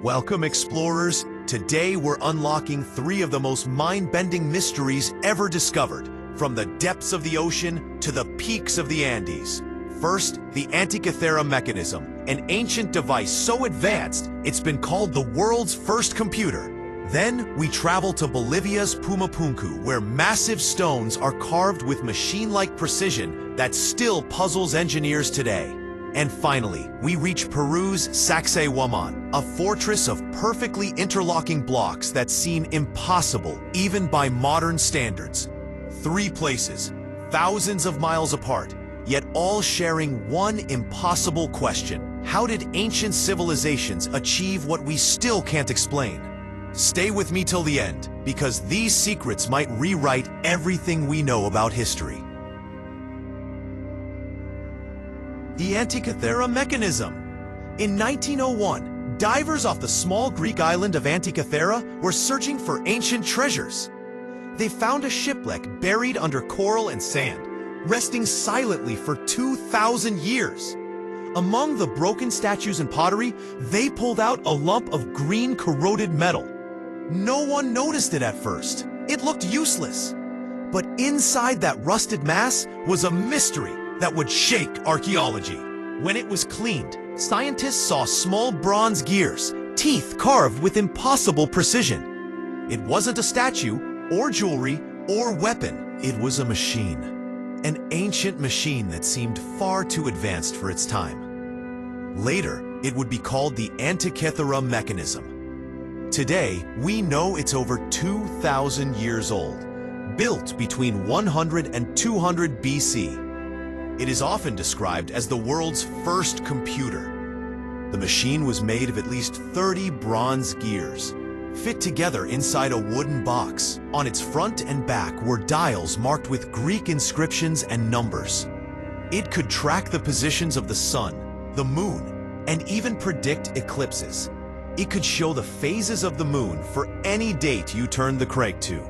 Welcome, explorers. Today we're unlocking three of the most mind-bending mysteries ever discovered, from the depths of the ocean to the peaks of the Andes. First, the Antikythera Mechanism, an ancient device so advanced it's been called the world's first computer. Then we travel to Bolivia's Pumapunku, where massive stones are carved with machine-like precision that still puzzles engineers today. And finally, we reach Peru's Sacsayhuamán, a fortress of perfectly interlocking blocks that seem impossible even by modern standards. Three places, thousands of miles apart, yet all sharing one impossible question. How did ancient civilizations achieve what we still can't explain? Stay with me till the end, because these secrets might rewrite everything we know about history. The Antikythera Mechanism. In 1901, divers off the small Greek island of Antikythera were searching for ancient treasures. They found a shipwreck buried under coral and sand, resting silently for 2,000 years. Among the broken statues and pottery, they pulled out a lump of green corroded metal. No one noticed it at first. It looked useless. But inside that rusted mass was a mystery that would shake archaeology. When it was cleaned, scientists saw small bronze gears, teeth carved with impossible precision. It wasn't a statue, or jewelry, or weapon. It was a machine. An ancient machine that seemed far too advanced for its time. Later, it would be called the Antikythera Mechanism. Today, we know it's over 2,000 years old, built between 100 and 200 BC. It is often described as the world's first computer. The machine was made of at least 30 bronze gears, fit together inside a wooden box. On its front and back were dials marked with Greek inscriptions and numbers. It could track the positions of the sun, the moon, and even predict eclipses. It could show the phases of the moon for any date you turned the crank to.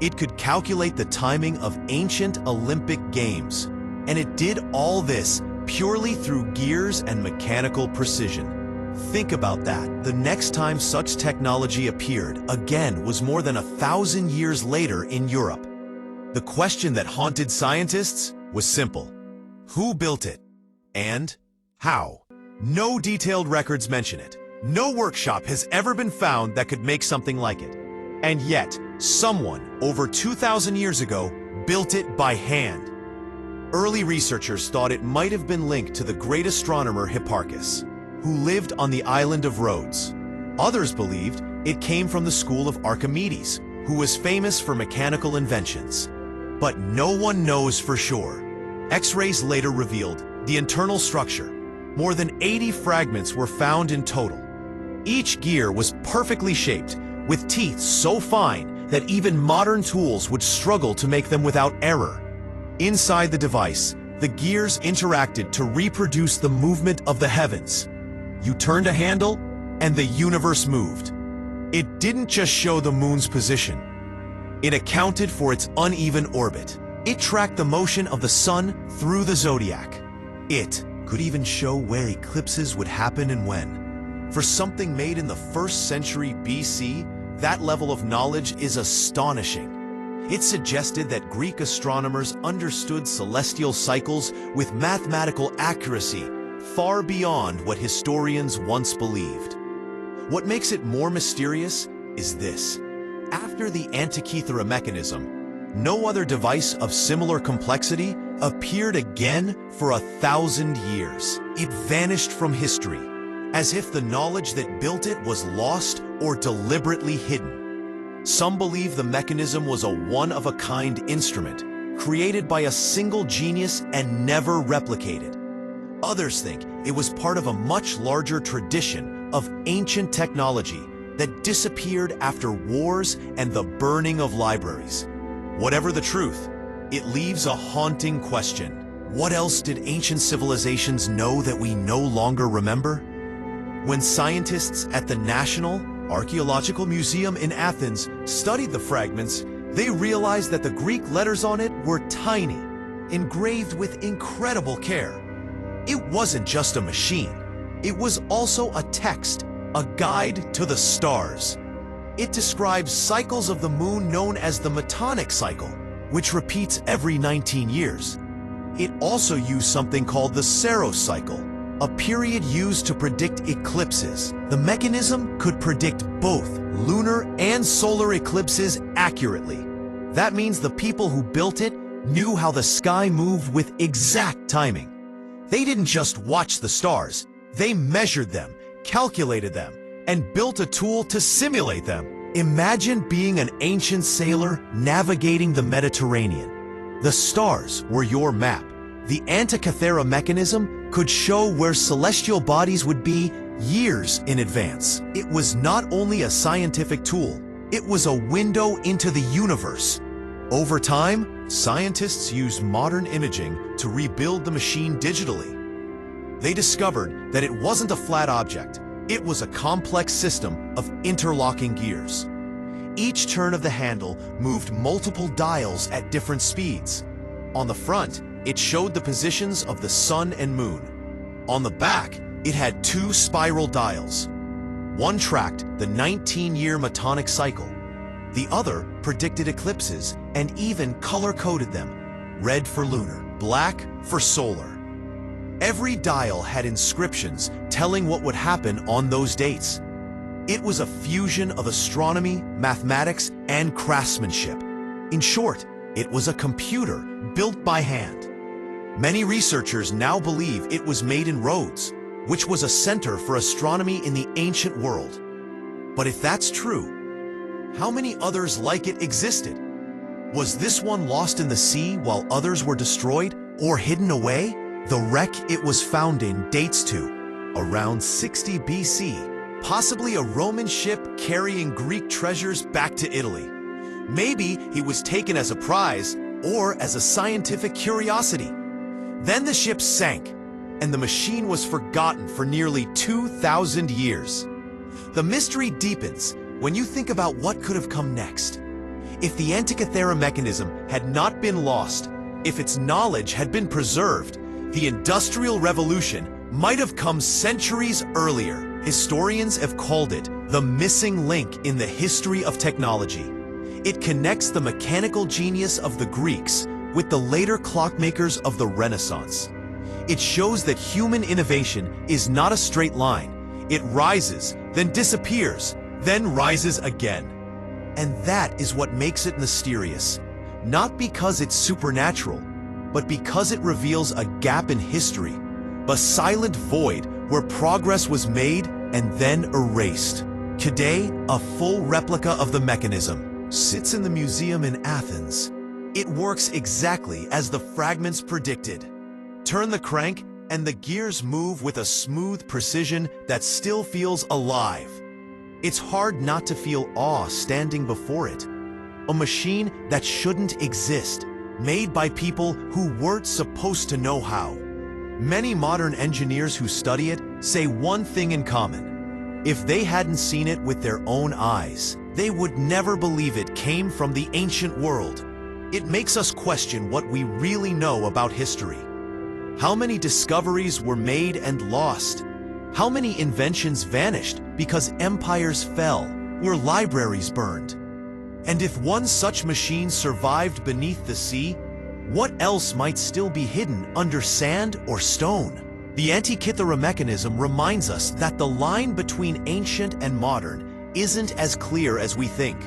It could calculate the timing of ancient Olympic games. And it did all this purely through gears and mechanical precision. Think about that. The next time such technology appeared, again, was more than 1,000 years later in Europe. The question that haunted scientists was simple. Who built it? And how? No detailed records mention it. No workshop has ever been found that could make something like it. And yet, someone, over 2,000 years ago, built it by hand. Early researchers thought it might have been linked to the great astronomer Hipparchus, who lived on the island of Rhodes. Others believed it came from the school of Archimedes, who was famous for mechanical inventions. But no one knows for sure. X-rays later revealed the internal structure. More than 80 fragments were found in total. Each gear was perfectly shaped, with teeth so fine that even modern tools would struggle to make them without error. Inside the device, the gears interacted to reproduce the movement of the heavens. You turned a handle, and the universe moved. It didn't just show the moon's position. It accounted for its uneven orbit. It tracked the motion of the sun through the zodiac. It could even show where eclipses would happen and when. For something made in the 1st century BC, that level of knowledge is astonishing. It suggested that Greek astronomers understood celestial cycles with mathematical accuracy far beyond what historians once believed. What makes it more mysterious is this. After the Antikythera Mechanism, no other device of similar complexity appeared again for 1,000 years. It vanished from history, as if the knowledge that built it was lost or deliberately hidden. Some believe the mechanism was a one-of-a-kind instrument, created by a single genius and never replicated. Others think it was part of a much larger tradition of ancient technology that disappeared after wars and the burning of libraries. Whatever the truth, it leaves a haunting question. What else did ancient civilizations know that we no longer remember? When scientists at the National Archaeological Museum in Athens studied the fragments, they realized that the Greek letters on it were tiny, engraved with incredible care. It wasn't just a machine. It was also a text, A Guide to the Stars. It describes cycles of the moon known as the Metonic cycle, which repeats every 19 years. It also used something called the Saros cycle, a period used to predict eclipses. The mechanism could predict both lunar and solar eclipses accurately. That means the people who built it knew how the sky moved with exact timing. They didn't just watch the stars, they measured them, calculated them, and built a tool to simulate them. Imagine being an ancient sailor navigating the Mediterranean. The stars were your map. The Antikythera Mechanism could show where celestial bodies would be years in advance. It was not only a scientific tool, it was a window into the universe. Over time, scientists used modern imaging to rebuild the machine digitally. They discovered that it wasn't a flat object. It was a complex system of interlocking gears. Each turn of the handle moved multiple dials at different speeds. On the front, it showed the positions of the sun and moon. On the back, it had two spiral dials. One tracked the 19-year Metonic cycle. The other predicted eclipses and even color-coded them, red for lunar, black for solar. Every dial had inscriptions telling what would happen on those dates. It was a fusion of astronomy, mathematics, and craftsmanship. In short, it was a computer built by hand. Many researchers now believe it was made in Rhodes, which was a center for astronomy in the ancient world. But if that's true, how many others like it existed? Was this one lost in the sea while others were destroyed or hidden away? The wreck it was found in dates to around 60 BC, possibly a Roman ship carrying Greek treasures back to Italy. Maybe he was taken as a prize or as a scientific curiosity. Then the ship sank, and the machine was forgotten for nearly 2,000 years. The mystery deepens when you think about what could have come next. If the Antikythera Mechanism had not been lost, if its knowledge had been preserved, the Industrial Revolution might have come centuries earlier. Historians have called it the missing link in the history of technology. It connects the mechanical genius of the Greeks with the later clockmakers of the Renaissance. It shows that human innovation is not a straight line. It rises, then disappears, then rises again. And that is what makes it mysterious. Not because it's supernatural, but because it reveals a gap in history, a silent void where progress was made and then erased. Today, a full replica of the mechanism sits in the museum in Athens. It works exactly as the fragments predicted. Turn the crank and the gears move with a smooth precision that still feels alive. It's hard not to feel awe standing before it. A machine that shouldn't exist, made by people who weren't supposed to know how. Many modern engineers who study it say one thing in common. If they hadn't seen it with their own eyes, they would never believe it came from the ancient world. It makes us question what we really know about history. How many discoveries were made and lost? How many inventions vanished because empires fell, where libraries burned? And if one such machine survived beneath the sea, what else might still be hidden under sand or stone? The Antikythera Mechanism reminds us that the line between ancient and modern isn't as clear as we think.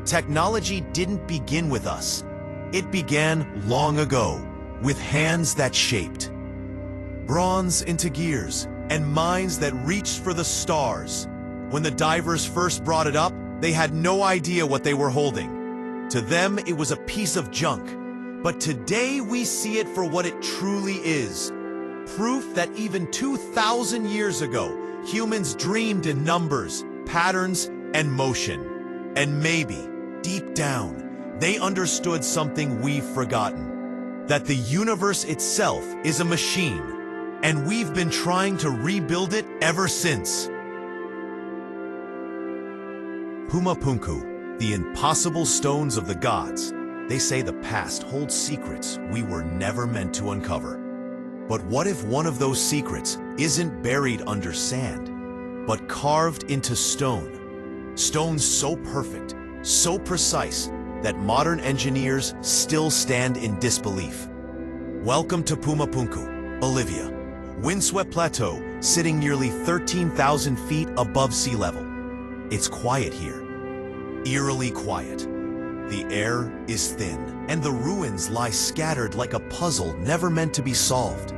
Technology didn't begin with us. It began long ago, with hands that shaped bronze into gears and minds that reached for the stars. When the divers first brought it up, they had no idea what they were holding. To them, it was a piece of junk. But today we see it for what it truly is. Proof that even 2,000 years ago, humans dreamed in numbers, patterns, and motion. And maybe, deep down, they understood something we've forgotten. That the universe itself is a machine, and we've been trying to rebuild it ever since. Pumapunku, the impossible stones of the gods. They say the past holds secrets we were never meant to uncover. But what if one of those secrets isn't buried under sand? but carved into stone. Stones so perfect, so precise, that modern engineers still stand in disbelief. Welcome to Pumapunku, Bolivia, windswept plateau sitting nearly 13,000 feet above sea level. It's quiet here, eerily quiet. The air is thin, and the ruins lie scattered like a puzzle never meant to be solved.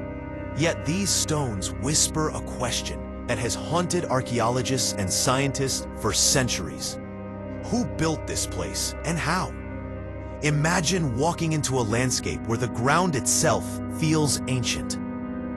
Yet these stones whisper a question that has haunted archaeologists and scientists for centuries. Who built this place and how? Imagine walking into a landscape where the ground itself feels ancient,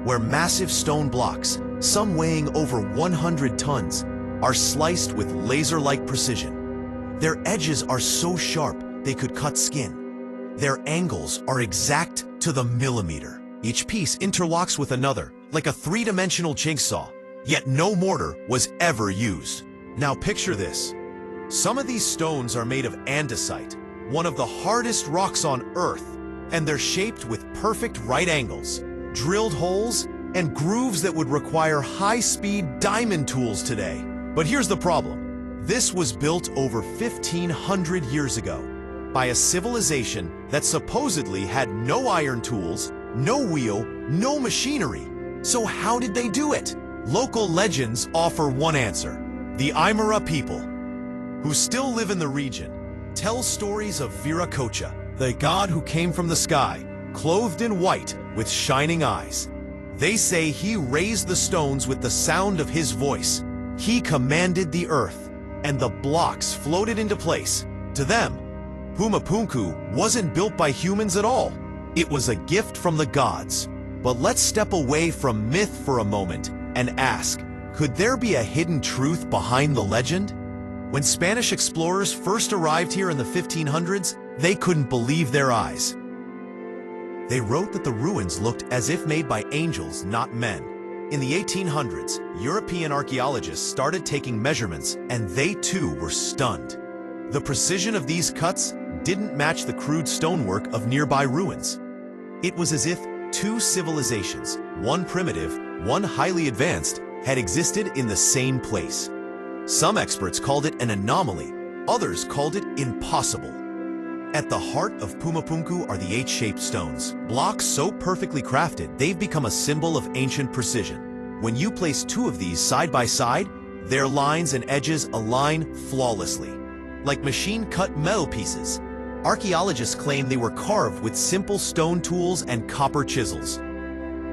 where massive stone blocks, some weighing over 100 tons, are sliced with laser-like precision. Their edges are so sharp they could cut skin. Their angles are exact to the millimeter. Each piece interlocks with another, like a three-dimensional jigsaw, yet no mortar was ever used. Now picture this. Some of these stones are made of andesite, one of the hardest rocks on Earth, and they're shaped with perfect right angles, drilled holes, and grooves that would require high-speed diamond tools today. But here's the problem. This was built over 1,500 years ago by a civilization that supposedly had no iron tools, no wheel, no machinery. So how did they do it? Local legends offer one answer. The Aymara people, who still live in the region, tell stories of Viracocha, the god who came from the sky, clothed in white with shining eyes. They say he raised the stones with the sound of his voice. He commanded the earth, and the blocks floated into place. To them, Pumapunku wasn't built by humans at all. It was a gift from the gods. But let's step away from myth for a moment and ask, could there be a hidden truth behind the legend? When Spanish explorers first arrived here in the 1500s, they couldn't believe their eyes. They wrote that the ruins looked as if made by angels, not men. In the 1800s, European archaeologists started taking measurements, and they too were stunned. The precision of these cuts didn't match the crude stonework of nearby ruins. It was as if two civilizations, one primitive, one highly advanced, had existed in the same place. Some experts called it an anomaly, others called it impossible. At the heart of Pumapunku are the H-shaped stones, blocks so perfectly crafted they've become a symbol of ancient precision. When you place two of these side by side, their lines and edges align flawlessly, like machine-cut metal pieces. Archaeologists claim they were carved with simple stone tools and copper chisels.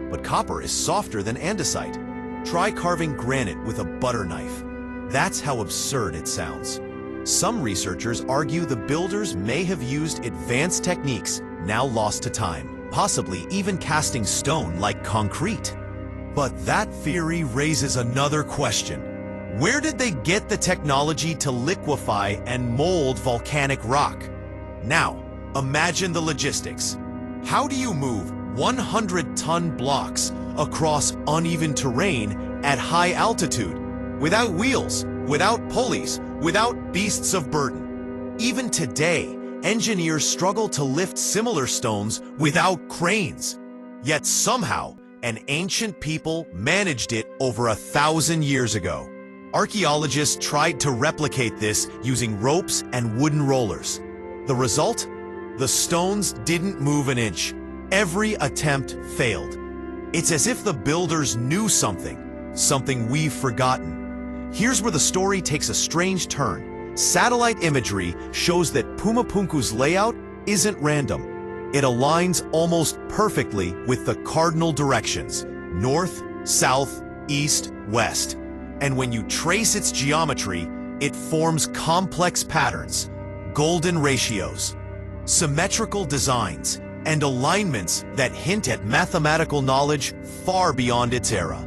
But copper is softer than andesite. Try carving granite with a butter knife. That's how absurd it sounds. Some researchers argue the builders may have used advanced techniques now lost to time, possibly even casting stone like concrete. But that theory raises another question. Where did they get the technology to liquefy and mold volcanic rock? Now, imagine the logistics. How do you move 100-ton blocks across uneven terrain at high altitude, without wheels, without pulleys, without beasts of burden? Even today, engineers struggle to lift similar stones without cranes. Yet somehow, an ancient people managed it over 1,000 years ago. Archaeologists tried to replicate this using ropes and wooden rollers. The result? The stones didn't move an inch. Every attempt failed. It's as if the builders knew something we've forgotten. Here's where the story takes a strange turn. Satellite imagery shows that Pumapunku's layout isn't random. It aligns almost perfectly with the cardinal directions: north, south, east, west. And when you trace its geometry, it forms complex patterns, golden ratios, symmetrical designs, and alignments that hint at mathematical knowledge far beyond its era.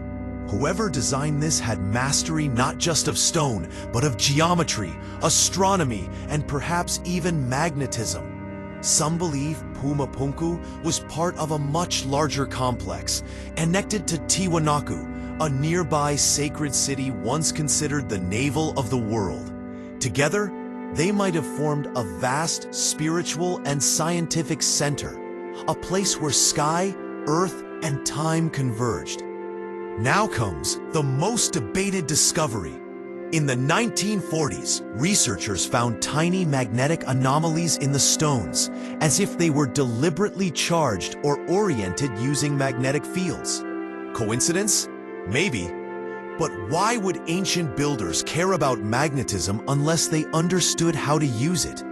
Whoever designed this had mastery not just of stone, but of geometry, astronomy, and perhaps even magnetism. Some believe Pumapunku was part of a much larger complex, connected to Tiwanaku, a nearby sacred city once considered the navel of the world. Together, they might have formed a vast spiritual and scientific center, a place where sky, earth, and time converged. Now comes the most debated discovery. In the 1940s, researchers found tiny magnetic anomalies in the stones, as if they were deliberately charged or oriented using magnetic fields. Coincidence? Maybe. But why would ancient builders care about magnetism unless they understood how to use it?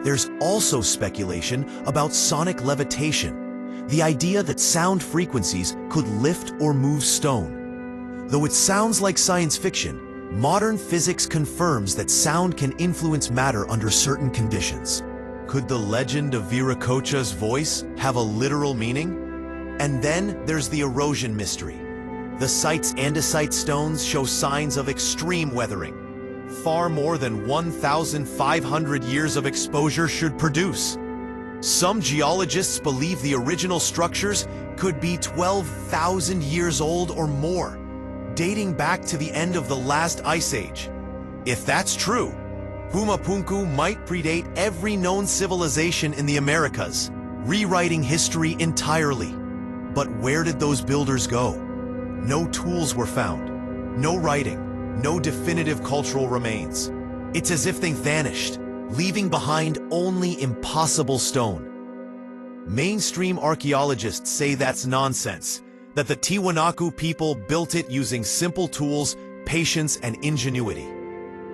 There's also speculation about sonic levitation, the idea that sound frequencies could lift or move stone. Though it sounds like science fiction, modern physics confirms that sound can influence matter under certain conditions. Could the legend of Viracocha's voice have a literal meaning? And then there's the erosion mystery. The site's andesite stones show signs of extreme weathering. Far more than 1,500 years of exposure should produce. Some geologists believe the original structures could be 12,000 years old or more, dating back to the end of the last ice age. If that's true, Pumapunku might predate every known civilization in the Americas, rewriting history entirely. But where did those builders go? No tools were found, no writing, no definitive cultural remains. It's as if they vanished, leaving behind only impossible stone. Mainstream archaeologists say that's nonsense, that the Tiwanaku people built it using simple tools, patience, and ingenuity.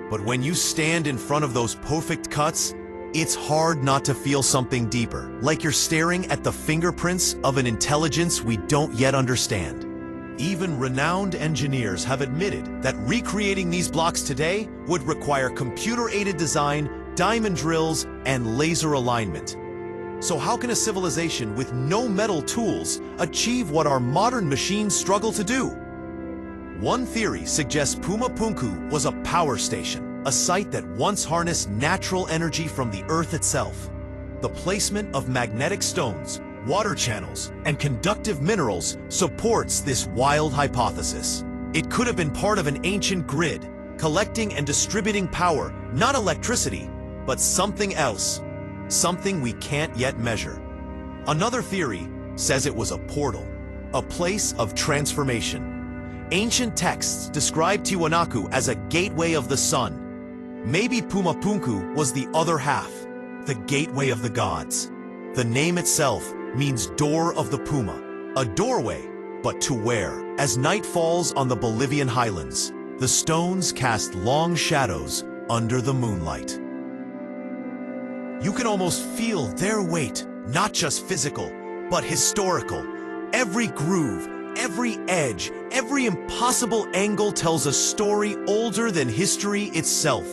But when you stand in front of those perfect cuts, it's hard not to feel something deeper, like you're staring at the fingerprints of an intelligence we don't yet understand. Even renowned engineers have admitted that recreating these blocks today would require computer-aided design, diamond drills, and laser alignment. So how can a civilization with no metal tools achieve what our modern machines struggle to do? One theory suggests Pumapunku was a power station, a site that once harnessed natural energy from the Earth itself. The placement of magnetic stones, water channels, and conductive minerals supports this wild hypothesis. It could have been part of an ancient grid, collecting and distributing power, not electricity, but something else. Something we can't yet measure. Another theory says it was a portal, a place of transformation. Ancient texts describe Tiwanaku as a gateway of the sun. Maybe Pumapunku was the other half, the gateway of the gods. The name itself means door of the Puma, a doorway, but to where? As night falls on the Bolivian highlands, the stones cast long shadows under the moonlight. You can almost feel their weight, not just physical, but historical. Every groove, every edge, every impossible angle tells a story older than history itself.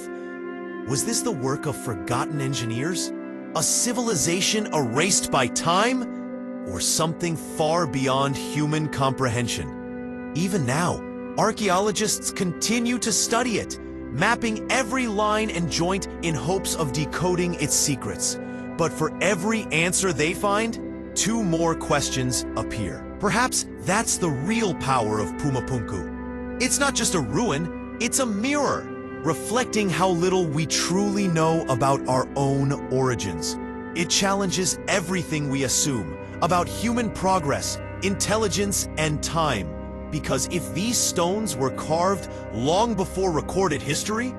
Was this the work of forgotten engineers? A civilization erased by time? Or something far beyond human comprehension? Even now, archaeologists continue to study it, mapping every line and joint in hopes of decoding its secrets. But for every answer they find, two more questions appear. Perhaps that's the real power of Pumapunku. It's not just a ruin, it's a mirror, reflecting how little we truly know about our own origins. It challenges everything we assume about human progress, intelligence, and time. Because if these stones were carved long before recorded history,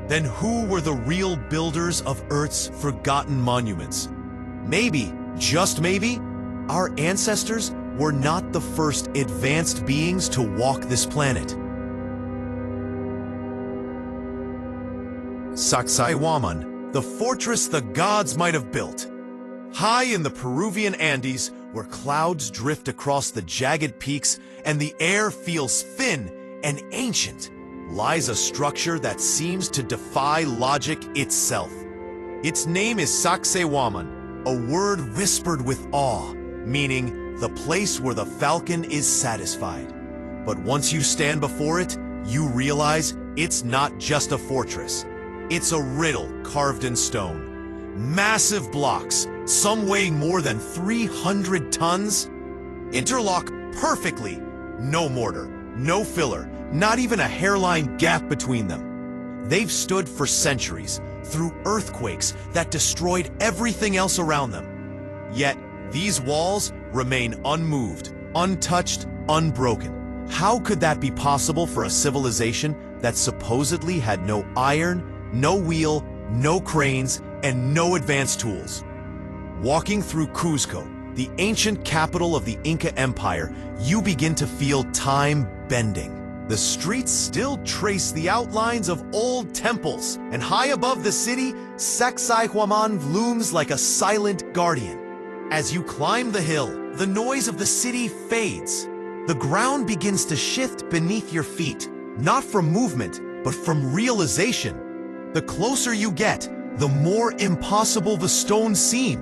then who were the real builders of Earth's forgotten monuments? Maybe, just maybe, our ancestors were not the first advanced beings to walk this planet. Sacsayhuamán, the fortress the gods might have built. High in the Peruvian Andes, where clouds drift across the jagged peaks and the air feels thin and ancient, lies a structure that seems to defy logic itself. Its name is Sacsayhuamán, a word whispered with awe, meaning the place where the falcon is satisfied. But once you stand before it, you realize it's not just a fortress. It's a riddle carved in stone. Massive blocks, some weighing more than 300 tons, interlock perfectly. No mortar, no filler, not even a hairline gap between them. They've stood for centuries, through earthquakes that destroyed everything else around them. Yet, these walls remain unmoved, untouched, unbroken. How could that be possible for a civilization that supposedly had no iron, no wheel, no cranes, and no advanced tools? Walking through Cuzco, the ancient capital of the Inca Empire, you begin to feel time bending. The streets still trace the outlines of old temples, and high above the city, Sacsayhuamán looms like a silent guardian. As you climb the hill, the noise of the city fades. The ground begins to shift beneath your feet, not from movement, but from realization. The closer you get, the more impossible the stones seem.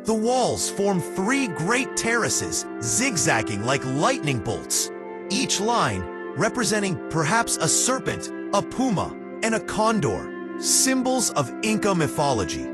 The walls form three great terraces, zigzagging like lightning bolts. Each line representing perhaps a serpent, a puma, and a condor, symbols of Inca mythology.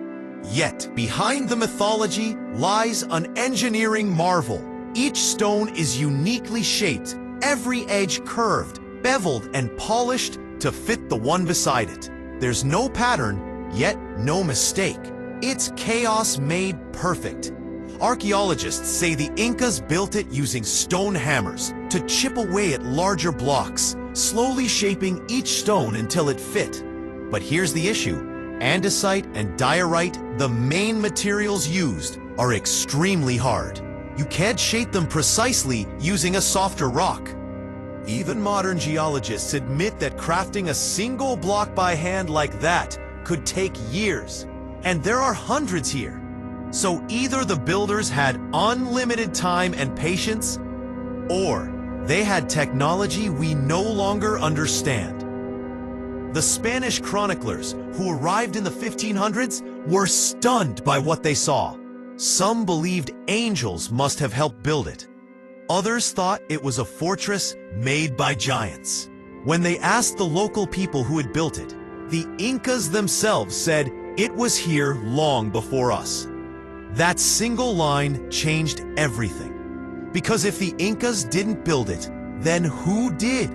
Yet, behind the mythology lies an engineering marvel. Each stone is uniquely shaped, every edge curved, beveled, and polished to fit the one beside it. There's no pattern, yet no mistake. It's chaos made perfect. Archaeologists say the Incas built it using stone hammers to chip away at larger blocks, slowly shaping each stone until it fit. But here's the issue. Andesite and diorite, the main materials used, are extremely hard. You can't shape them precisely using a softer rock. Even modern geologists admit that crafting a single block by hand like that could take years. And there are hundreds here. So either the builders had unlimited time and patience, or they had technology we no longer understand. The Spanish chroniclers, who arrived in the 1500s, were stunned by what they saw. Some believed angels must have helped build it. Others thought it was a fortress made by giants. When they asked the local people who had built it, the Incas themselves said it was here long before us. That single line changed everything. Because if the Incas didn't build it, then who did?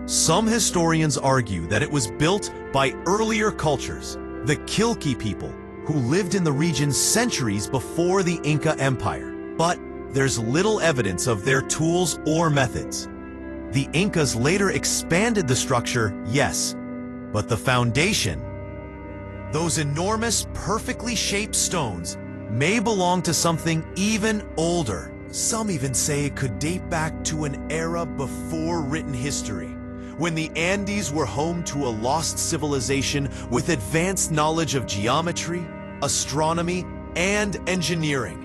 Some historians argue that it was built by earlier cultures, the Quilchi people, who lived in the region centuries before the Inca Empire. But there's little evidence of their tools or methods. The Incas later expanded the structure, yes, but the foundation, those enormous, perfectly shaped stones, may belong to something even older. Some even say it could date back to an era before written history, when the Andes were home to a lost civilization with advanced knowledge of geometry, astronomy, and engineering.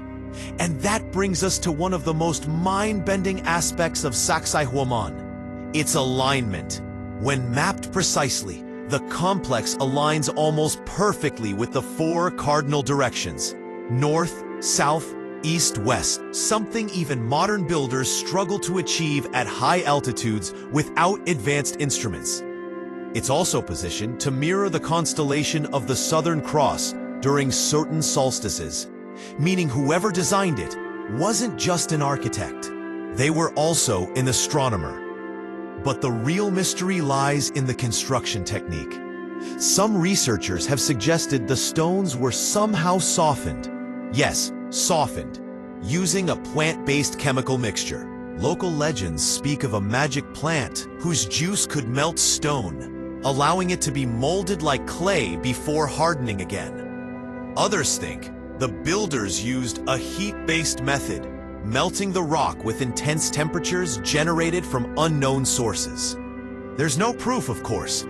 And that brings us to one of the most mind-bending aspects of Sacsayhuamán, its alignment. When mapped precisely, the complex aligns almost perfectly with the four cardinal directions: north, south, east, west, something even modern builders struggle to achieve at high altitudes without advanced instruments. It's also positioned to mirror the constellation of the Southern Cross during certain solstices, meaning whoever designed it wasn't just an architect. They were also an astronomer. But the real mystery lies in the construction technique. Some researchers have suggested the stones were somehow softened. Yes, softened, using a plant-based chemical mixture. Local legends speak of a magic plant whose juice could melt stone, allowing it to be molded like clay before hardening again. Others think the builders used a heat-based method, melting the rock with intense temperatures generated from unknown sources. There's no proof, of course,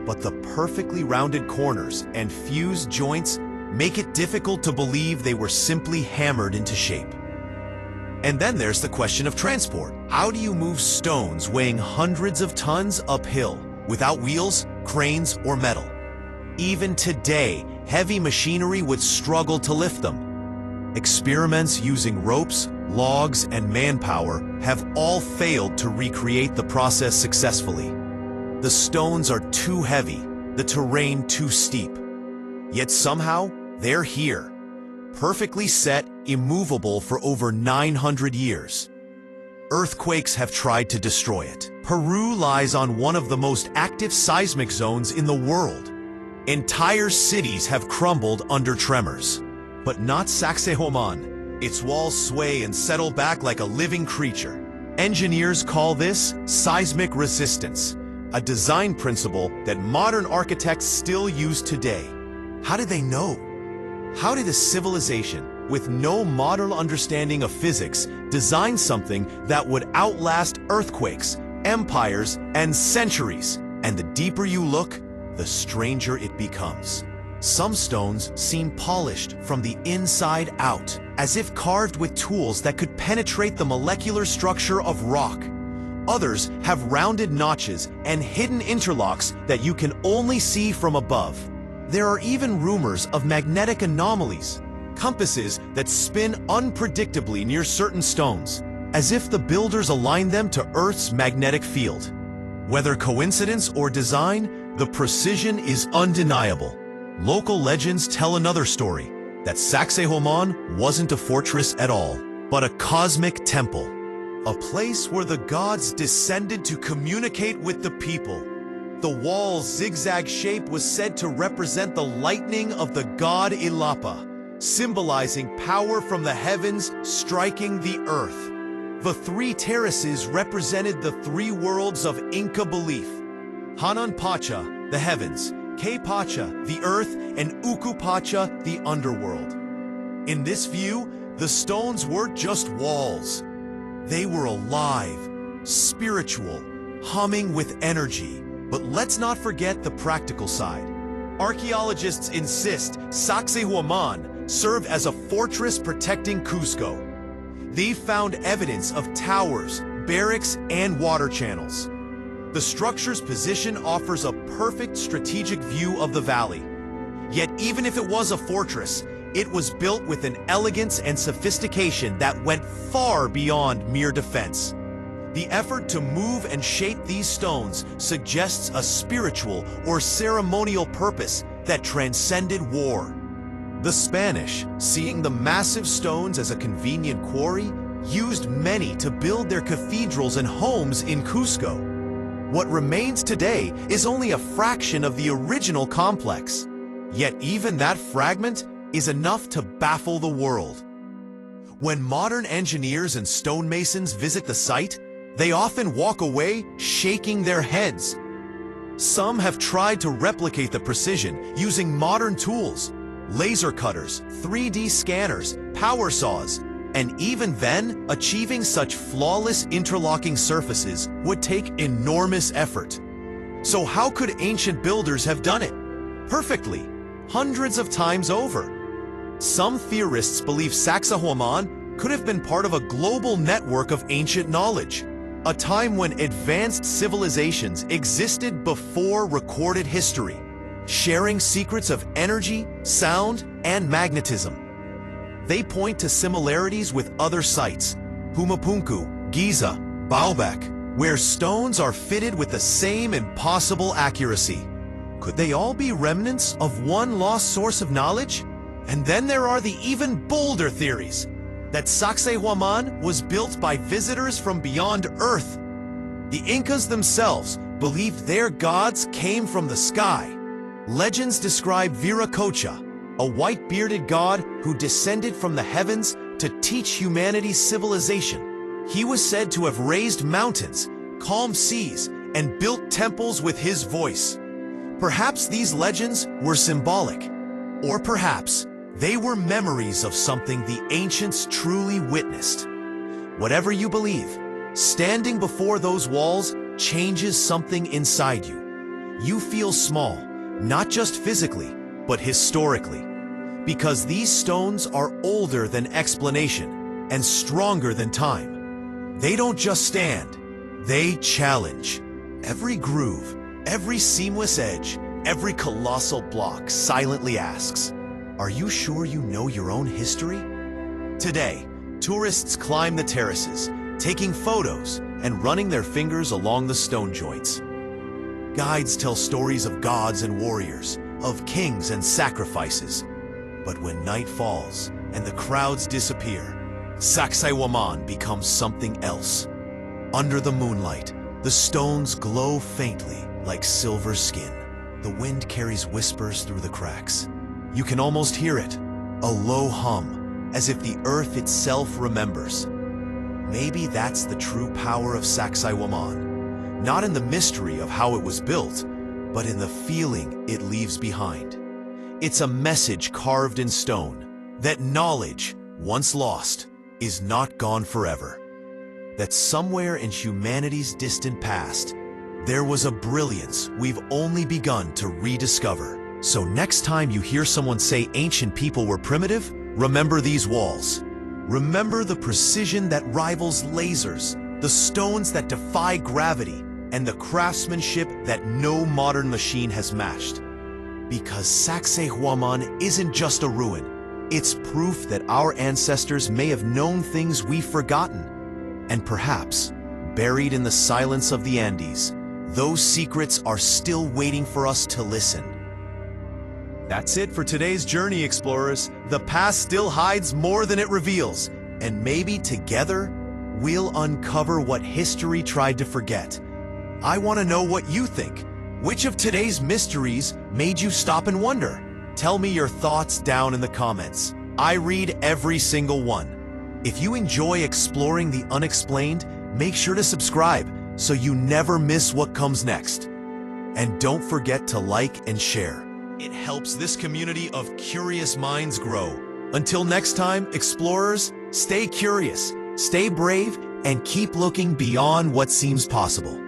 but the perfectly rounded corners and fused joints make it difficult to believe they were simply hammered into shape. And then there's the question of transport. How do you move stones weighing hundreds of tons uphill without wheels, cranes, or metal? Even today, heavy machinery would struggle to lift them. Experiments using ropes, logs, and manpower have all failed to recreate the process successfully. The stones are too heavy, the terrain too steep. Yet somehow, they're here, perfectly set, immovable for over 900 years. Earthquakes have tried to destroy it. Peru lies on one of the most active seismic zones in the world. Entire cities have crumbled under tremors. But not Sacsayhuamán. Its walls sway and settle back like a living creature. Engineers call this seismic resistance, a design principle that modern architects still use today. How did they know? How did a civilization with no modern understanding of physics design something that would outlast earthquakes, empires, and centuries? And the deeper you look, the stranger it becomes. Some stones seem polished from the inside out, as if carved with tools that could penetrate the molecular structure of rock. Others have rounded notches and hidden interlocks that you can only see from above. There are even rumors of magnetic anomalies, compasses that spin unpredictably near certain stones, as if the builders aligned them to Earth's magnetic field. Whether coincidence or design, the precision is undeniable. Local legends tell another story, that Sacsayhuamán wasn't a fortress at all, but a cosmic temple, a place where the gods descended to communicate with the people. The wall's zigzag shape was said to represent the lightning of the god Ilapa, symbolizing power from the heavens striking the earth. The three terraces represented the three worlds of Inca belief: Hanan Pacha, the heavens; Ke Pacha, the earth; and Uku Pacha, the underworld. In this view, the stones weren't just walls. They were alive, spiritual, humming with energy. But let's not forget the practical side. Archaeologists insist Sacsayhuamán served as a fortress protecting Cusco. They found evidence of towers, barracks, and water channels. The structure's position offers a perfect strategic view of the valley. Yet even if it was a fortress, it was built with an elegance and sophistication that went far beyond mere defense. The effort to move and shape these stones suggests a spiritual or ceremonial purpose that transcended war. The Spanish, seeing the massive stones as a convenient quarry, used many to build their cathedrals and homes in Cusco. What remains today is only a fraction of the original complex. Yet even that fragment is enough to baffle the world. When modern engineers and stonemasons visit the site, they often walk away shaking their heads. Some have tried to replicate the precision using modern tools: laser cutters, 3D scanners, power saws, and even then, achieving such flawless interlocking surfaces would take enormous effort. So how could ancient builders have done it? Perfectly, hundreds of times over. Some theorists believe Sacsayhuamán could have been part of a global network of ancient knowledge, a time when advanced civilizations existed before recorded history, sharing secrets of energy, sound, and magnetism. They point to similarities with other sites: Pumapunku, Giza, Baalbek, where stones are fitted with the same impossible accuracy. Could they all be remnants of one lost source of knowledge? And then there are the even bolder theories that Sacsayhuamán was built by visitors from beyond Earth. The Incas themselves believed their gods came from the sky. Legends describe Viracocha, a white-bearded god who descended from the heavens to teach humanity's civilization. He was said to have raised mountains, calmed seas, and built temples with his voice. Perhaps these legends were symbolic, or perhaps they were memories of something the ancients truly witnessed. Whatever you believe, standing before those walls changes something inside you. You feel small, not just physically, but historically, because these stones are older than explanation and stronger than time. They don't just stand, they challenge. Every groove, every seamless edge, every colossal block silently asks, "Are you sure you know your own history?" Today, tourists climb the terraces, taking photos and running their fingers along the stone joints. Guides tell stories of gods and warriors, of kings and sacrifices. But when night falls and the crowds disappear, Sacsayhuamán becomes something else. Under the moonlight, the stones glow faintly like silver skin. The wind carries whispers through the cracks. You can almost hear it, a low hum, as if the earth itself remembers. Maybe that's the true power of Sacsayhuamán, not in the mystery of how it was built, but in the feeling it leaves behind. It's a message carved in stone that knowledge, once lost, is not gone forever. That somewhere in humanity's distant past, there was a brilliance we've only begun to rediscover. So next time you hear someone say ancient people were primitive, remember these walls. Remember the precision that rivals lasers, the stones that defy gravity, and the craftsmanship that no modern machine has matched. Because Sacsayhuamán isn't just a ruin, it's proof that our ancestors may have known things we've forgotten. And perhaps, buried in the silence of the Andes, those secrets are still waiting for us to listen. That's it for today's journey, explorers. The past still hides more than it reveals, and maybe together, we'll uncover what history tried to forget. I want to know what you think. Which of today's mysteries made you stop and wonder? Tell me your thoughts down in the comments. I read every single one. If you enjoy exploring the unexplained, make sure to subscribe so you never miss what comes next. And don't forget to like and share. It helps this community of curious minds grow. Until next time, explorers, stay curious, stay brave, and keep looking beyond what seems possible.